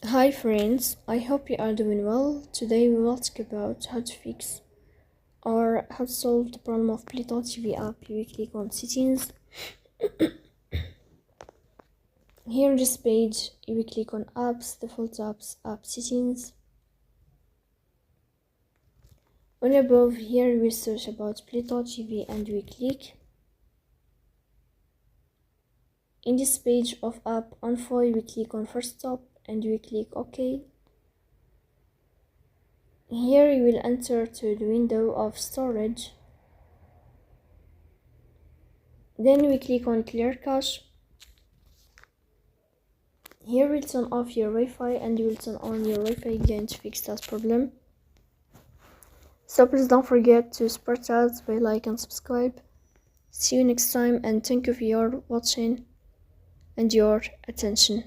Hi friends, I hope you are doing well. Today we will talk about how to fix or how to solve the problem of Pluto TV app. You click on settings. Here on this page, you will click on apps, default apps, app settings. On above here, you will search about Pluto TV and we click. In this page of app info, we click on first stop and we click OK. Here you will enter to the window of storage. Then we click on clear cache. Here we'll turn off your Wi-Fi and you will turn on your Wi-Fi again to fix that problem. So please don't forget to support us by like and subscribe. See you next time and thank you for your watching and your attention.